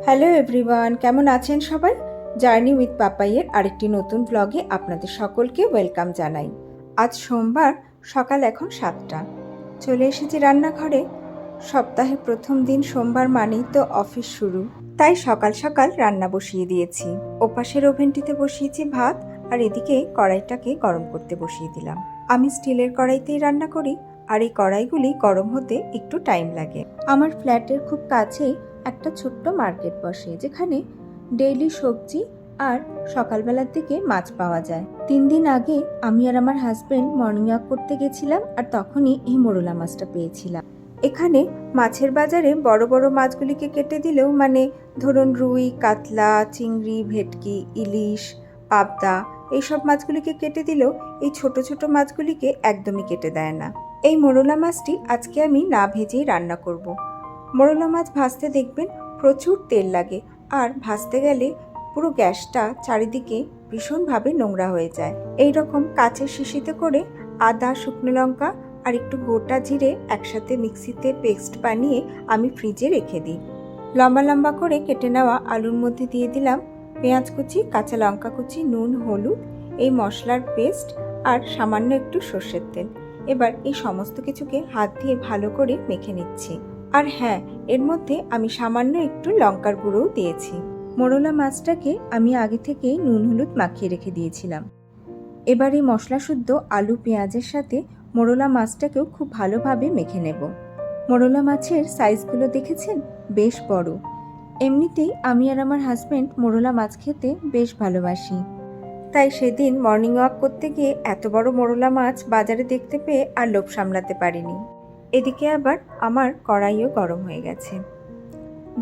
Hello everyone, কেমন আছেন সবাই? জার্নি উইথ পাপাইয়ের আরেকটি নতুন ব্লগে আপনাদের সকলকে ওয়েলকাম জানাই। আজ সোমবার, সকাল এখন 7টা। চলে এসেছি রান্নাঘরে। সপ্তাহের প্রথম দিন সোমবার মানেই তো অফিস শুরু, তাই সকাল সকাল রান্না বসিয়ে দিয়েছি। ওপাশের ওভেনটিতে বসিয়েছি ভাত, আর এদিকে কড়াইটাকে গরম করতে বসিয়ে দিলাম। আমি স্টিলের কড়াইতেই রান্না করি, আর এই কড়াইগুলি গরম হতে একটু টাইম লাগে। আমার ফ্ল্যাটের খুব কাছেই একটা ছোট্ট মার্কেট বসে, যেখানে ডেইলি সবজি আর সকালবেলার দিকে মাছ পাওয়া যায়। 3 দিন আগে আমি আর আমার হাজবেন্ড মর্নিং ওয়াক করতে গেছিলাম, আর তখনই এই মোরলা মাছটা পেয়েছিলাম। এখানে মাছের বাজারে বড় বড় মাছগুলিকে কেটে দিলেও, মানে ধরুন রুই, কাতলা, চিংড়ি, ভেটকি, ইলিশ, পাবদা, এইসব মাছগুলিকে কেটে দিলেও এই ছোট ছোট মাছগুলিকে একদমই কেটে দেয় না। এই মোরলা মাছটি আজকে আমি না ভেজেই রান্না করব। মোরলা মাছ ভাজতে দেখবেন প্রচুর তেল লাগে, আর ভাজতে গেলে পুরো গ্যাসটা চারিদিকে ভীষণভাবে নোংরা হয়ে যায়। এই রকম কাচের শিশিতে করে আদা, শুকনো লঙ্কা আর একটু গোটা জিরে একসাথে মিক্সিতে পেস্ট বানিয়ে আমি ফ্রিজে রেখে দিই। লম্বা লম্বা করে কেটে নেওয়া আলুর মধ্যে দিয়ে দিলাম পেঁয়াজ কুচি, কাঁচা লঙ্কা কুচি, নুন, হলুদ, এই মশলার পেস্ট আর সামান্য একটু সর্ষের তেল। এবার এই সমস্ত কিছুকে হাত দিয়ে ভালো করে মেখে নিচ্ছি। আর হ্যাঁ, এর মধ্যে আমি সামান্য একটু লঙ্কার গুঁড়োও দিয়েছি। মোরলা মাছটাকে আমি আগে থেকেই নুন হলুদ মাখিয়ে রেখে দিয়েছিলাম। এবার এই মশলা শুদ্ধ আলু পেঁয়াজের সাথে মোরলা মাছটাকেও খুব ভালোভাবে মেখে নেব। মোরলা মাছের সাইজগুলো দেখেছেন? বেশ বড়। এমনিতেই আমি আর আমার হাজবেন্ড মোরলা মাছ খেতে বেশ ভালোবাসি, তাই সেদিন মর্নিং ওয়াক করতে গিয়ে এত বড় মোরলা মাছ বাজারে দেখতে পেয়ে আর লোভ সামলাতে পারিনি। এদিকে আবার আমার কড়াইও গরম হয়ে গেছে।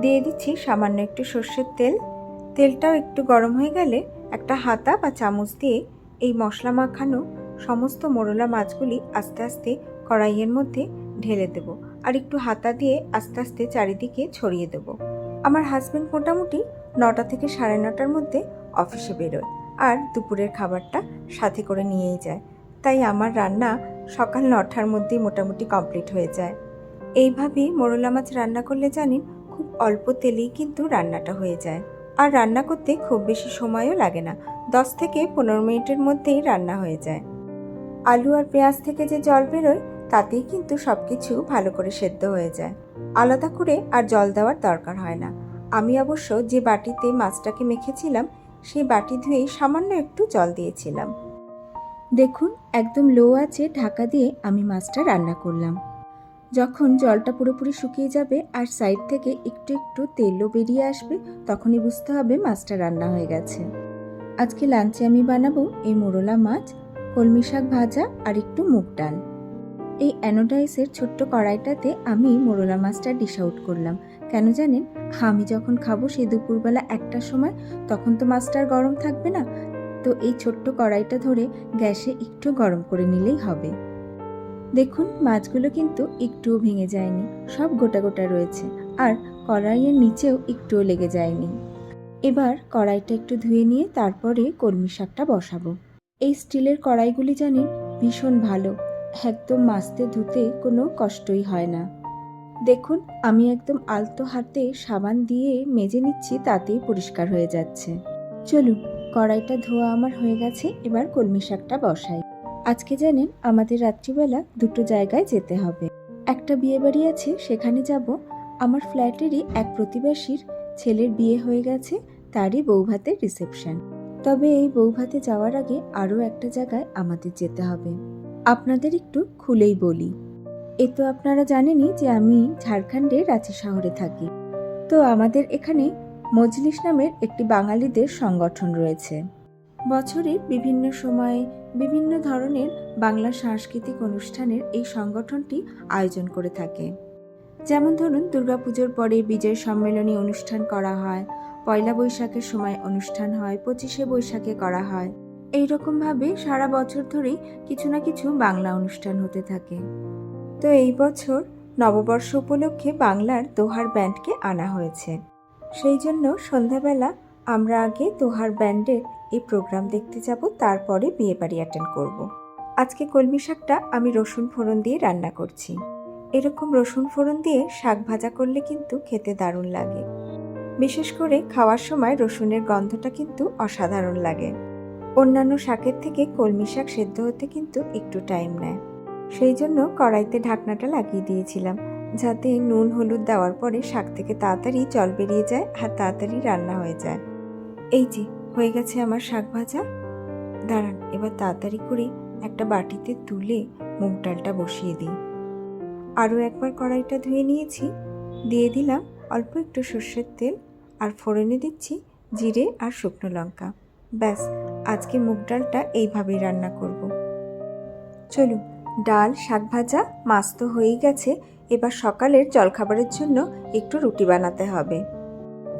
দিয়ে দিচ্ছি সামান্য একটু সর্ষের তেল। তেলটাও একটু গরম হয়ে গেলে একটা হাতা বা চামচ দিয়ে এই মশলা মাখানো সমস্ত মোরলা মাছগুলি আস্তে আস্তে কড়াইয়ের মধ্যে ঢেলে দেব, আর একটু হাতা দিয়ে আস্তে আস্তে চারিদিকে ছড়িয়ে দেব। আমার হাজবেন্ড মোটামুটি 9টা থেকে 9:30টার মধ্যে অফিসে বেরোয়, আর দুপুরের খাবারটা সাথে করে নিয়েই যায়। তাই আমার রান্না সকাল 9টার মধ্যেই মোটামুটি কমপ্লিট হয়ে যায়। এইভাবেই মোরলা মাছ রান্না করলে জানেন, খুব অল্প তেলেই কিন্তু রান্নাটা হয়ে যায়, আর রান্না করতে খুব বেশি সময়ও লাগে না। 10 থেকে 15 মিনিটের মধ্যেই রান্না হয়ে যায়। আলু আর পেঁয়াজ থেকে যে জল বেরোয়, তাতেই কিন্তু সব কিছু ভালো করে সেদ্ধ হয়ে যায়। আলাদা করে আর জল দেওয়ার দরকার হয় না। আমি অবশ্য যে বাটিতে মাছটাকে মেখেছিলাম, সেই বাটি ধুয়েই সামান্য একটু জল দিয়েছিলাম। দেখুন, একদম লো আঁচে ঢাকা দিয়ে আমি মাছটা রান্না করলাম। যখন জলটা পুরোপুরি শুকিয়ে যাবে আর সাইড থেকে একটু একটু তেলও বেরিয়ে আসবে, তখনই বুঝতে হবে মাছটা রান্না হয়ে গেছে। আজকে লাঞ্চে আমি বানাবো এই মোরলা মাছ, কলমি শাক ভাজা আর একটু মুগ ডাল। এই অ্যানোডাইসের ছোট্ট কড়াইটাতে আমি মোরলা মাছটা ডিশ আউট করলাম। কেন জানেন? আমি যখন খাবো সেই দুপুরবেলা 1টার সময়, তখন তো মাছটা আর গরম থাকবে না। তো এই ছোট্ট কড়াইটা ধরে গ্যাসে একটু গরম করে নিলেই হবে। দেখুন, মাছগুলো কিন্তু একটুও ভেঙে যায়নি, সব গোটা গোটা রয়েছে, আর কড়াইয়ের নিচেও একটুও লেগে যায়নি। এবার কড়াইটা একটু ধুয়ে নিয়ে তারপরে কলমি শাকটা বসাবো। এই স্টিলের কড়াইগুলি জানেন ভীষণ ভালো, একদম মাজতে ধুতে কোনো কষ্টই হয় না। দেখুন, আমি একদম আলতো হাতে সাবান দিয়ে মেজে নিচ্ছি, তাতেই পরিষ্কার হয়ে যাচ্ছে। চলুন, কড়াইটা ধোয়া আমার হয়ে গেছে, এবার কলমি শাকটা বসাই। আজকে জানেন আমাদের রাত্রিবেলা 2টো জায়গায় যেতে হবে। একটা বিয়ে বাড়ি আছে, সেখানে যাব। আমার ফ্ল্যাটেরই এক প্রতিবেশীর ছেলের বিয়ে হয়ে গেছে, তারই বৌভাতের রিসেপশন। তবে এই বৌভাতে যাওয়ার আগে আরও একটা জায়গায় আমাদের যেতে হবে। আপনাদের একটু খুলেই বলি, এ তো আপনারা জানেনই যে আমি ঝাড়খণ্ডের রাঁচি শহরে থাকি। তো আমাদের এখানে মজলিস নামের একটি বাঙালিদের সংগঠন রয়েছে। বছরের বিভিন্ন সময়ে বিভিন্ন ধরনের বাংলা সাংস্কৃতিক অনুষ্ঠানের এই সংগঠনটি আয়োজন করে থাকে। যেমন ধরুন, দুর্গাপুজোর পরে বিজয় সম্মেলনী অনুষ্ঠান করা হয়, পয়লা বৈশাখের সময় অনুষ্ঠান হয়, 25শে বৈশাখে করা হয়। এইরকমভাবে সারা বছর ধরেই কিছু না কিছু বাংলা অনুষ্ঠান হতে থাকে। তো এই বছর নববর্ষ উপলক্ষে বাংলার দোহার ব্যান্ডকে আনা হয়েছে। সেই জন্য সন্ধ্যাবেলা আমরা আগে দোহার ব্যান্ডের এই প্রোগ্রাম দেখতে যাব, তারপরে বিয়ে বাড়ি অ্যাটেন্ড করব। আজকে কলমি শাকটা আমি রসুন ফোড়ন দিয়ে রান্না করছি। এরকম রসুন ফোড়ন দিয়ে শাক ভাজা করলে কিন্তু খেতে দারুণ লাগে। বিশেষ করে খাওয়ার সময় রসুনের গন্ধটা কিন্তু অসাধারণ লাগে। অন্যান্য শাকের থেকে কলমি শাক সেদ্ধ হতে কিন্তু একটু টাইম নেয়। সেই জন্য কড়াইতে ঢাকনাটা লাগিয়ে দিয়েছিলাম, যাতে নুন হলুদ দেওয়ার পরে শাক থেকে তাড়াতাড়ি জল বেরিয়ে যায় আর তাড়াতাড়ি রান্না হয়ে যায়। এই যে হয়ে গেছে আমার শাক ভাজা। দাঁড়ান, এবার তাড়াতাড়ি করে একটা বাটিতে তুলে মুগ ডালটা বসিয়ে দিই। আরও একবার কড়াইটা ধুয়ে নিয়েছি, দিয়ে দিলাম অল্প একটু সর্ষের তেল আর ফোড়নে দিচ্ছি জিরে আর শুকনো লঙ্কা। ব্যাস, আজকে মুগ ডালটা এইভাবেই রান্না করব। চলুন, ডাল শাক ভাজা মাছ তো হয়েই গেছে, এবার সকালের জলখাবারের জন্য একটু রুটি বানাতে হবে।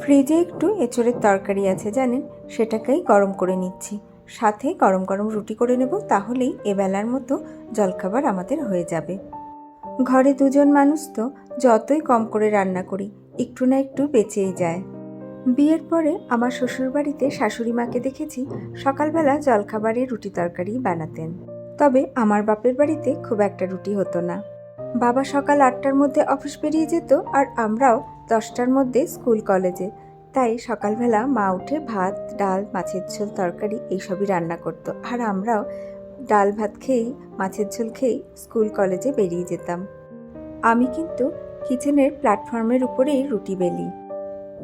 ফ্রিজে একটু এঁচোড়ের তরকারি আছে জানেন, সেটাকেই গরম করে নিচ্ছি। সাথে গরম গরম রুটি করে নেব, তাহলেই এবেলার মতো জলখাবার আমাদের হয়ে যাবে। ঘরে দুজন মানুষ তো যতই কম করে রান্না করি একটু না একটু বেঁচেই যায়। বিয়ের পরে আমার শ্বশুরবাড়িতে শাশুড়ি মাকে দেখেছি সকালবেলা জলখাবারে রুটি তরকারি বানাতেন। তবে আমার বাপের বাড়িতে খুব একটা রুটি হতো না। বাবা সকাল 8টার মধ্যে অফিস বেরিয়ে যেত আর আমরাও 10টার মধ্যে স্কুল কলেজে। তাই সকালবেলা মা উঠে ভাত ডাল মাছের ঝোল তরকারি এইসবই রান্না করতো, আর আমরাও ডাল ভাত খেয়েই মাছের ঝোল খেয়েই স্কুল কলেজে বেরিয়ে যেতাম। আমি কিন্তু কিচেনের প্ল্যাটফর্মের উপরেই রুটি বেলি।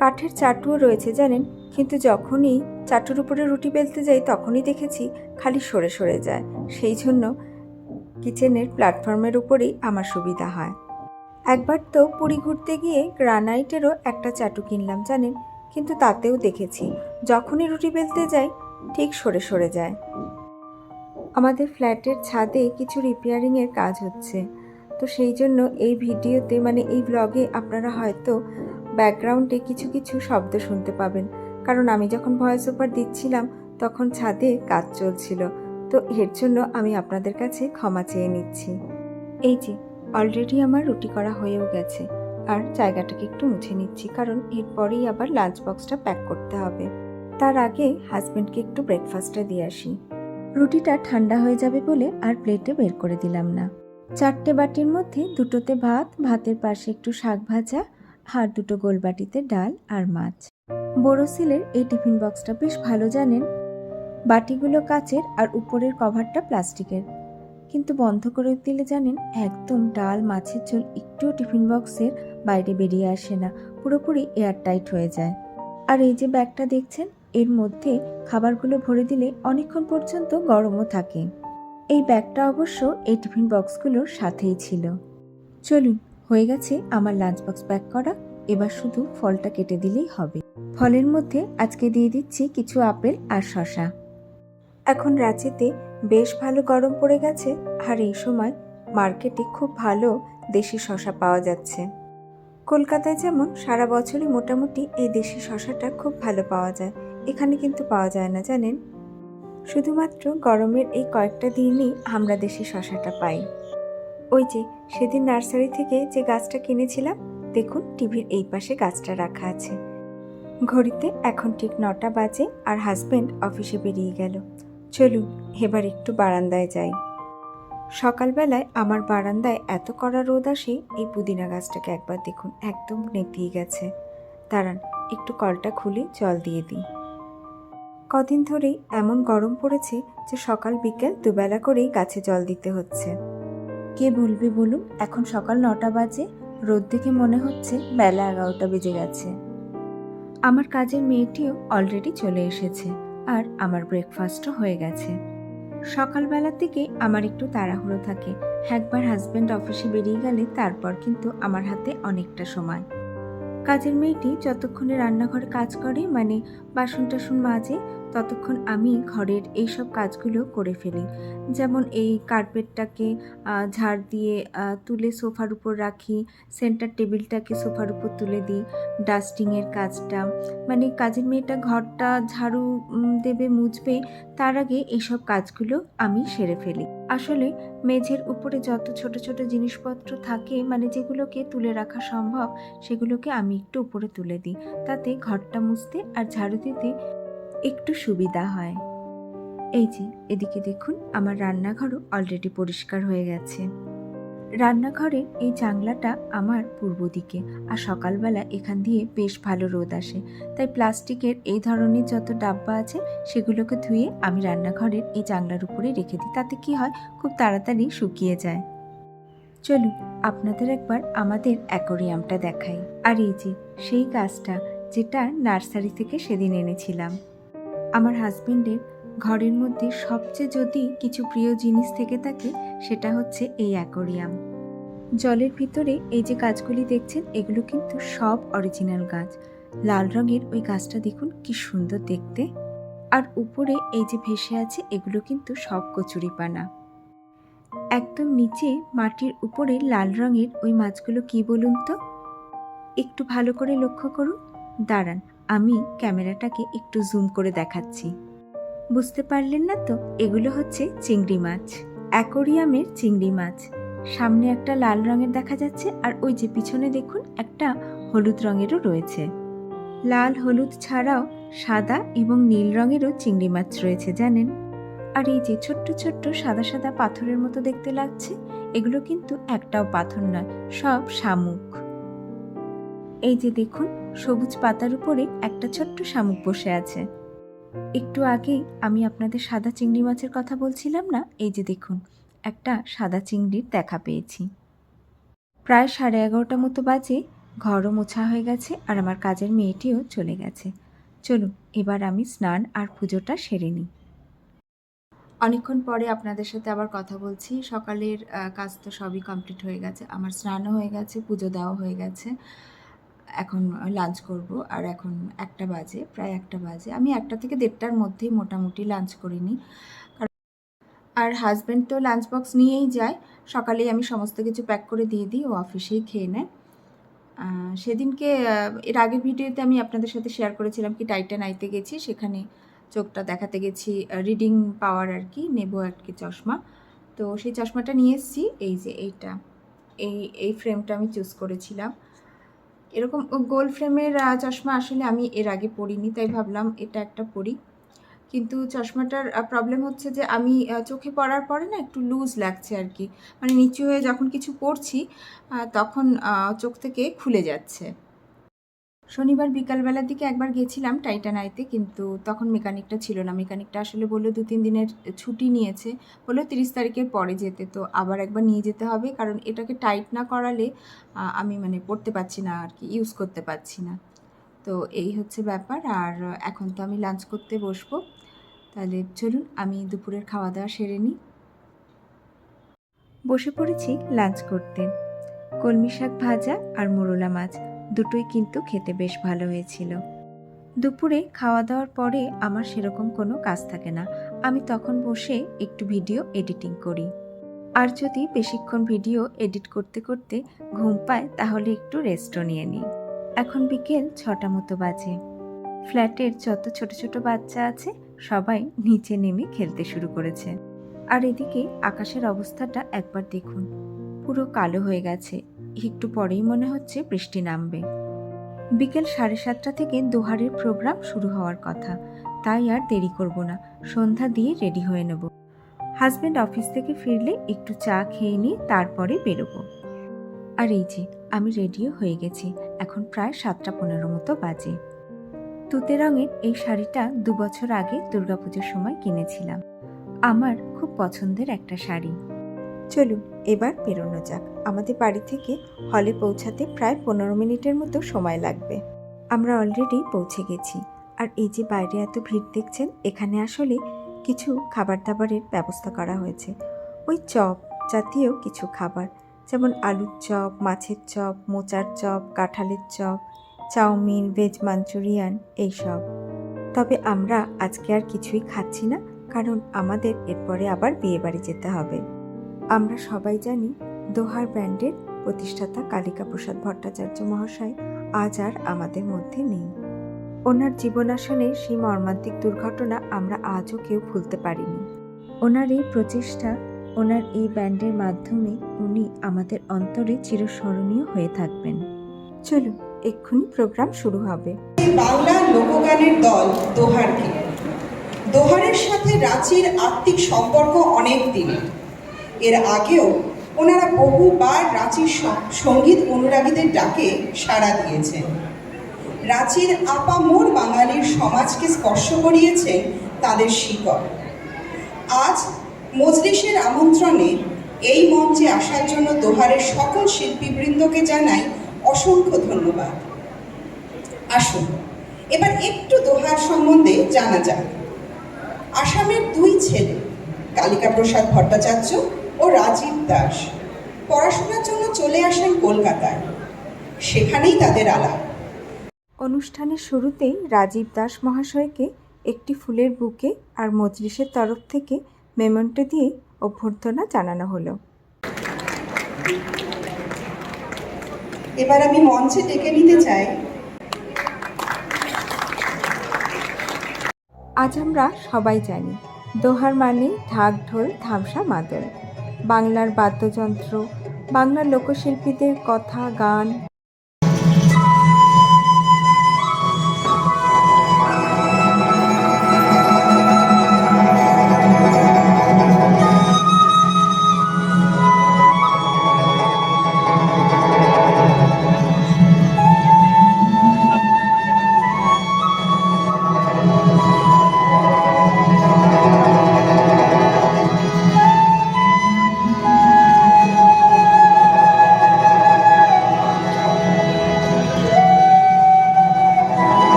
কাঠের চাটুও রয়েছে জানেন, কিন্তু যখনই চাটুর উপরে রুটি বেলতে যাই তখনই দেখেছি খালি সরে সরে যায়। সেই জন্য কিচেনের প্ল্যাটফর্মের উপরেই আমার সুবিধা হয়। একবার তো পুরী ঘুরতে গিয়ে গ্রানাইটেরও একটা চাটু কিনলাম জানেন, কিন্তু তাতেও দেখেছি যখনই রুটি বেলতে যাই ঠিক সরে সরে যায়। আমাদের ফ্ল্যাটের ছাদে কিছু রিপেয়ারিংয়ের কাজ হচ্ছে, তো সেই জন্য এই ভিডিওতে এই ব্লগে আপনারা হয়তো ব্যাকগ্রাউন্ডে কিছু কিছু শব্দ শুনতে পাবেন, কারণ আমি যখন ভয়েস ওভার দিচ্ছিলাম তখন ছাদে কাজ চলছিল। তো এর জন্য আমি আপনাদের কাছে ক্ষমা চেয়ে নিচ্ছি। এই যে অলরেডি আমার রুটি করা হয়েও গেছে, আর জায়গাটাকে একটু মুছে নিচ্ছি, কারণ এরপরেই আবার লাঞ্চ বক্সটা প্যাক করতে হবে। তার আগে হাজব্যান্ডকে একটু ব্রেকফাস্টটা দিয়ে আসি। রুটিটা ঠান্ডা হয়ে যাবে বলে আর প্লেটে বের করে দিলাম না। 4টে বাটির মধ্যে 2টোতে ভাত, ভাতের পাশে একটু শাক ভাজা, আর 2টো গোল বাটিতে ডাল আর মাছ। বোরোসিলের এই টিফিন বক্সটা বেশ ভালো জানেন, বাটিগুলো কাচের আর উপরের কভারটা প্লাস্টিকের, কিন্তু বন্ধ করে দিলে জানেন একদম ডাল মাছের ঝোল একটুও টিফিন বক্সের বাইরে বেরিয়ে আসে না, পুরোপুরি এয়ারটাইট হয়ে যায়। আর এই যে ব্যাগটা দেখছেন, এর মধ্যে খাবারগুলো ভরে দিলে অনেকক্ষণ পর্যন্ত গরমও থাকে। এই ব্যাগটা অবশ্য এই টিফিন বক্সগুলোর সাথেই ছিল। চলুন, হয়ে গেছে আমার লাঞ্চ বক্স প্যাক করা, এবার শুধু ফলটা কেটে দিলেই হবে। ফলের মধ্যে আজকে দিয়ে দিচ্ছি কিছু আপেল আর শসা। এখন রাঁচিতে বেশ ভালো গরম পড়ে গেছে, আর এই সময় মার্কেটে খুব ভালো দেশি শসা পাওয়া যাচ্ছে। কলকাতায় যেমন সারা বছরই মোটামুটি এই দেশি শসাটা খুব ভালো পাওয়া যায়, এখানে কিন্তু পাওয়া যায় না জানেন। শুধুমাত্র গরমের এই কয়েকটা দিনই আমরা দেশি শসাটা পাই। ওই যে সেদিন নার্সারি থেকে যে গাছটা কিনেছিলাম, দেখুন টিভির এই পাশে গাছটা রাখা আছে। ঘড়িতে এখন ঠিক 9টা বাজে আর হাজব্যান্ড অফিসে বেরিয়ে গেল। চলুন এবার একটু বারান্দায় যাই। সকালবেলায় আমার বারান্দায় এত কড়া রোদ আসে, এই পুদিনা গাছটাকে একবার দেখুন একদম নেতিয়ে গেছে। দাঁড়ান, একটু কলটা খুলে জল দিয়ে দিই। কদিন ধরেই এমন গরম পড়েছে যে সকাল বিকেল দুবেলা করেই গাছে জল দিতে হচ্ছে। কে বলবে বলুন, এখন সকাল 9টা বাজে, রোদ দেখে মনে হচ্ছে বেলা 11টা বেজে গেছে। আমার কাজের মেয়েটিও অলরেডি চলে এসেছে, আর আমার ব্রেকফাস্টও হয়ে গেছে। সকালবেলার দিকে আমার একটু তাড়াহুড়ো থাকে, একবার হাজব্যান্ড অফিসে বেরিয়ে গেলে তারপর কিন্তু আমার হাতে অনেকটা সময়। কাজের মেয়েটি যতক্ষণে রান্নাঘরে কাজ করে বাসন টাসন মাজে, ততক্ষণ আমি ঘরের এইসব কাজগুলো করে ফেলি। যেমন এই কার্পেটটাকে ঝাড় দিয়ে তুলে সোফার উপর রাখি, সেন্টার টেবিলটাকে সোফার উপর তুলে দিই, ডাস্টিংয়ের কাজটা কাজের মেয়েটা ঘরটা ঝাড়ু দেবে মুছবে, তার আগে এইসব কাজগুলো আমি সেরে ফেলি। আসলে মেঝের উপরে যত ছোট ছোট জিনিসপত্র থাকে যেগুলোকে তুলে রাখা সম্ভব, সেগুলোকে আমি একটু উপরে তুলে দিই, তাতে ঘরটা মুছতে আর ঝাড়ু দিতে একটু সুবিধা হয়। এই যে এদিকে দেখুন আমার রান্নাঘরও অলরেডি পরিষ্কার হয়ে গেছে। রান্নাঘরের এই জানলাটা আমার পূর্ব দিকে, আর সকালবেলা এখান দিয়ে বেশ ভালো রোদ আসে, তাই প্লাস্টিকের এই ধরনের যত ডাব্বা আছে সেগুলোকে ধুয়ে আমি রান্নাঘরের এই জানলার উপরে রেখে দিই। তাতে কি হয়, খুব তাড়াতাড়ি শুকিয়ে যায়। চলুন আপনাদের একবার আমাদের অ্যাকোরিয়ামটা দেখাই। আর এই যে সেই গাছটা যেটা নার্সারি থেকে সেদিন এনেছিলাম। আমার হাজবেন্ডের ঘরের মধ্যে সবচেয়ে যদি কিছু প্রিয় জিনিস থেকে থাকে সেটা হচ্ছে এই অ্যাকোরিয়াম। জলের ভিতরে এই যে গাছগুলি দেখছেন এগুলো কিন্তু সব অরিজিনাল গাছ। লাল রঙের ওই গাছটা দেখুন কি সুন্দর দেখতে। আর উপরে এই যে ভেসে আছে এগুলো কিন্তু সব কচুরিপানা। একদম নিচে মাটির উপরে লাল রঙের ওই মাছগুলো কি বলুন তো? একটু ভালো করে লক্ষ্য করুন। দাঁড়ান, আমি ক্যামেরাটাকে একটু জুম করে দেখাচ্ছি। বুঝতে পারলেন না তো? এগুলো হচ্ছে চিংড়ি মাছ, অ্যাকোরিয়ামের চিংড়ি মাছ। সামনে একটা লাল রঙের দেখা যাচ্ছে, আর ওই যে পিছনে দেখুন একটা হলুদ রঙেরও রয়েছে। লাল হলুদ ছাড়াও সাদা এবং নীল রঙেরও চিংড়ি মাছ রয়েছে জানেন। আর এই যে ছোট্ট ছোট্ট সাদা সাদা পাথরের মতো দেখতে লাগছে, এগুলো কিন্তু একটাও পাথর নয়, সব শামুক। এই যে দেখুন সবুজ পাতার উপরে একটা ছোট্ট শামুক বসে আছে। একটু আগেই আমি আপনাদের সাদা চিংড়ি মাছের কথা বলছিলাম না, এই যে দেখুন একটা সাদা চিংড়ির দেখা পেয়েছি। প্রায় 11:30 মতো বাজে, ঘরও মোছা হয়ে গেছে আর আমার কাজের মেয়েটিও চলে গেছে। চলুন এবার আমি স্নান আর পুজোটা সেরে নিই। অনেকক্ষণ পরে আপনাদের সাথে আবার কথা বলছি। সকালের কাজ তো সবই কমপ্লিট হয়ে গেছে, আমার স্নানও হয়ে গেছে, পুজো দেওয়া হয়ে গেছে। এখন লাঞ্চ করব, আর এখন 1টা বাজে, প্রায় 1টা বাজে। আমি 1টা থেকে 1:30টার মধ্যেই মোটামুটি লাঞ্চ করে নিই। আর হাজব্যান্ড তো লাঞ্চ বক্স নিয়েই যায়, সকালেই আমি সমস্ত কিছু প্যাক করে দিয়ে দিই, ও অফিসেই খেয়ে নেয়। সেদিনকে এর আগের ভিডিওতে আমি আপনাদের সাথে শেয়ার করেছিলাম কি টাইটান আইতে গেছি, সেখানে চোখটা দেখাতে গেছি, রিডিং পাওয়ার আর কি নেব আর কি চশমা। তো সেই চশমাটা নিয়ে এসেছি, এই যে এইটা, এই ফ্রেমটা আমি চুজ করেছিলাম। এরকম গোল ফ্রেমের চশমা আসলে আমি এর আগে পরিনি, তাই ভাবলাম এটা একটা পরি। কিন্তু চশমাটার প্রবলেম হচ্ছে যে আমি চোখে পড়ার পরে না একটু লুজ লাগছে আর কি, মানে নিচু হয়ে যখন কিছু পড়ছি তখন চোখ থেকে খুলে যাচ্ছে। শনিবার বিকালবেলার দিকে একবার গেছিলাম টাইটান আইতে, কিন্তু তখন মেকানিকটা ছিল না। মেকানিকটা আসলে বললো 2-3 দিনের ছুটি নিয়েছে, বললো 30 তারিখের পরে যেতে। তো আবার একবার নিয়ে যেতে হবে, কারণ এটাকে টাইট না করালে আমি মানে পড়তে পারছি না আর কি, ইউজ করতে পারছি না। তো এই হচ্ছে ব্যাপার। আর এখন তো আমি লাঞ্চ করতে বসবো, তাহলে চলুন আমি দুপুরের খাওয়া দাওয়া সেরে নিই। বসে পড়েছি লাঞ্চ করতে। কলমি শাক ভাজা আর মোরলা মাছ দুটোই কিন্তু খেতে বেশ ভালো হয়েছিল। দুপুরে খাওয়া দাওয়ার পরে আমার সেরকম কোনো কাজ থাকে না, আমি তখন বসে একটু ভিডিও এডিটিং করি। আর যদি বেশিক্ষণ ভিডিও এডিট করতে করতে ঘুম পায় তাহলে একটু রেস্টও নিয়ে নিই। এখন বিকেল 6টা মতো বাজে। ফ্ল্যাটের যত ছোট ছোট বাচ্চা আছে সবাই নিচে নেমে খেলতে শুরু করেছে। আর এদিকে আকাশের অবস্থাটা একবার দেখুন, পুরো কালো হয়ে গেছে, একটু পরেই মনে হচ্ছে বৃষ্টি নামবে। বিকেল 7:30টা থেকে দোহারের প্রোগ্রাম শুরু হওয়ার কথা, তাই আর দেরি করব না, সন্ধ্যা দিয়ে রেডি হয়ে নেব। হাজব্যান্ড অফিস থেকে ফিরলে একটু চা খেয়ে নিয়ে তারপরে বেরোবো। আর এই যে আমি রেডিও হয়ে গেছি, এখন প্রায় 7:15 মতো বাজে। তুতে রঙের এই শাড়িটা 2 বছর আগে দুর্গাপুজোর সময় কিনেছিলাম, আমার খুব পছন্দের একটা শাড়ি। চলুন এবার বেরোনো যাক। আমাদের বাড়ি থেকে হলে পৌঁছাতে প্রায় 15 মিনিটের মতো সময় লাগবে। আমরা অলরেডি পৌঁছে গেছি। আর এই যে বাইরে এত ভিড় দেখছেন, এখানে আসলে কিছু খাবার দাবারের ব্যবস্থা করা হয়েছে। ওই চপ জাতীয় কিছু খাবার, যেমন আলুর চপ, মাছের চপ, মোচার চপ, কাঁঠালের চপ, চাউমিন, ভেজ মাঞ্চুরিয়ান এইসব। তবে আমরা আজকে আর কিছুই খাচ্ছি না, কারণ আমাদের এরপরে আবার বিয়েবাড়ি যেতে হবে। আমরা সবাই জানি দোহার ব্যান্ডের প্রতিষ্ঠাতা কালিকা প্রসাদ ভট্টাচার্য মহাশয় আজ আর আমাদের মধ্যে নেই। ওনার জীবনাশনের সেই মর্মান্তিক দুর্ঘটনা আমরা আজও কেউ ভুলতে পারিনি। ওনার এই প্রচেষ্টা, ওনার এই ব্যান্ডের মাধ্যমে উনি আমাদের অন্তরে চিরস্মরণীয় হয়ে থাকবেন। চলুন এক্ষুনি প্রোগ্রাম শুরু হবে। বাংলা লোকগানের দল দোহারকে। দোহারের সাথে রাঁচির আত্মিক সম্পর্ক অনেক দিনের। এর আগেও ওনারা বহুবার রাঁচির সঙ্গীত অনুরাগীদের ডাকে সাড়া দিয়েছেন। রাঁচির আপামোর বাঙালির সমাজকে স্পর্শ করিয়েছেন তাদের শিকড়। আজ মজলিসের আমন্ত্রণে এই মঞ্চে আসার জন্য দোহারের সকল শিল্পীবৃন্দকে জানাই অসংখ্য ধন্যবাদ। আসুন এবার একটু দোহার সম্বন্ধে জানা যাক। আসামের দুই ছেলে কালিকা প্রসাদ ভট্টাচার্য ও রাজীব দাস পড়াশোনার জন্য চলে আসেন কলকাতায়। সেখানেই তাদের আলাপ। অনুষ্ঠানের শুরুতেই রাজীব দাস মহাশয়কে একটি ফুলের বুকে আর মজলিসের তরফ থেকে মেমন্টো দিয়ে অভ্যর্থনা জানানো হলো। এবার আমি মঞ্চে ডেকে নিতে চাই আজ আমরা সবাই জানি দোহার মানে ঢাক ঢোল ধামসা মাদল, বাংলার বাদ্যযন্ত্র, বাংলার লোকশিল্পীদের কথা গান।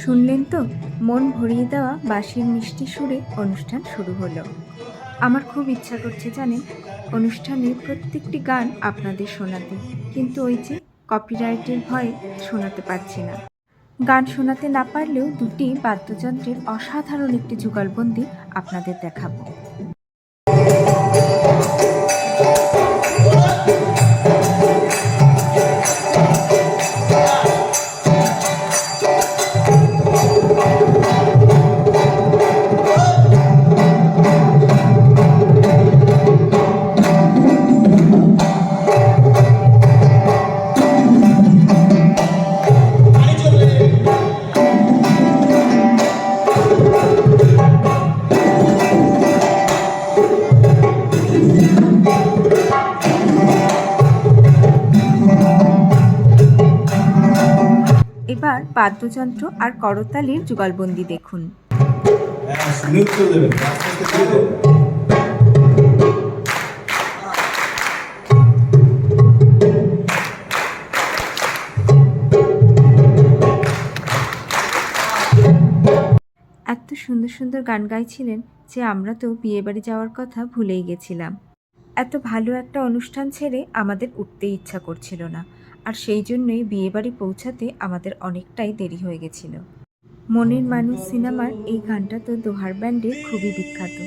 শুনলেন তো, মন ভরিয়ে দেওয়া বাঁশির মিষ্টি সুরে অনুষ্ঠান শুরু হলো। আমার খুব ইচ্ছা করছে জানেন, অনুষ্ঠানের প্রত্যেকটি গান আপনাদের শোনাতে, কিন্তু ওই যে কপিরাইটের ভয়ে শোনাতে পারছি না। গান শোনাতে না পারলেও দুটি বাদ্যযন্ত্রের অসাধারণ একটি যুগলবন্দি আপনাদের দেখাবো। এবার বাদ্যযন্ত্র আর করতালির যুগলবন্দি দেখুন। এত সুন্দর সুন্দর গান গাইছিলেন যে আমরা তো বিয়েবাড়ি যাওয়ার কথা ভুলেই গেছিলাম। এত ভালো একটা অনুষ্ঠান ছেড়ে আমাদের উঠতে ইচ্ছা করছিল না, আর সেই জন্যই বিয়েবাড়ি পৌঁছাতে আমাদের অনেকটাই দেরি হয়ে গেছিল। মনের মানুষ সিনেমার এই গানটা তো দোহার ব্যান্ডের খুবই বিখ্যাত।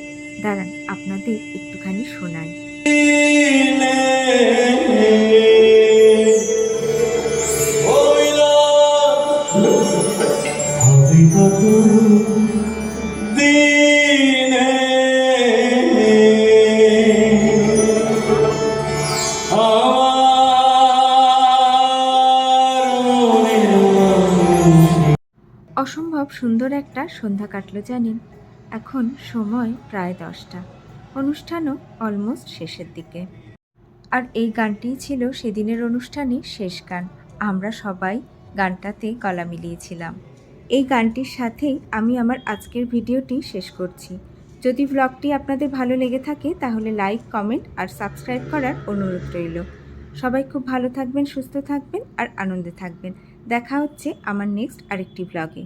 দাঁড়ান আপনাদের একটুখানি শোনাই। অসম্ভব সুন্দর একটা সন্ধ্যা কাটলো জানেন। এখন সময় প্রায় 10টা, অনুষ্ঠানও অলমোস্ট শেষের দিকে। আর এই গানটিই ছিল সেদিনের অনুষ্ঠানের শেষ গান। আমরা সবাই গানটাতে গলা মিলিয়েছিলাম। এই গানটির সাথেই আমি আমার আজকের ভিডিওটি শেষ করছি। যদি ব্লগটি আপনাদের ভালো লেগে থাকে তাহলে লাইক, কমেন্ট আর সাবস্ক্রাইব করার অনুরোধ রইল। সবাই খুব ভালো থাকবেন, সুস্থ থাকবেন আর আনন্দে থাকবেন। দেখা হচ্ছে আমার নেক্সট আরেকটি ব্লগে।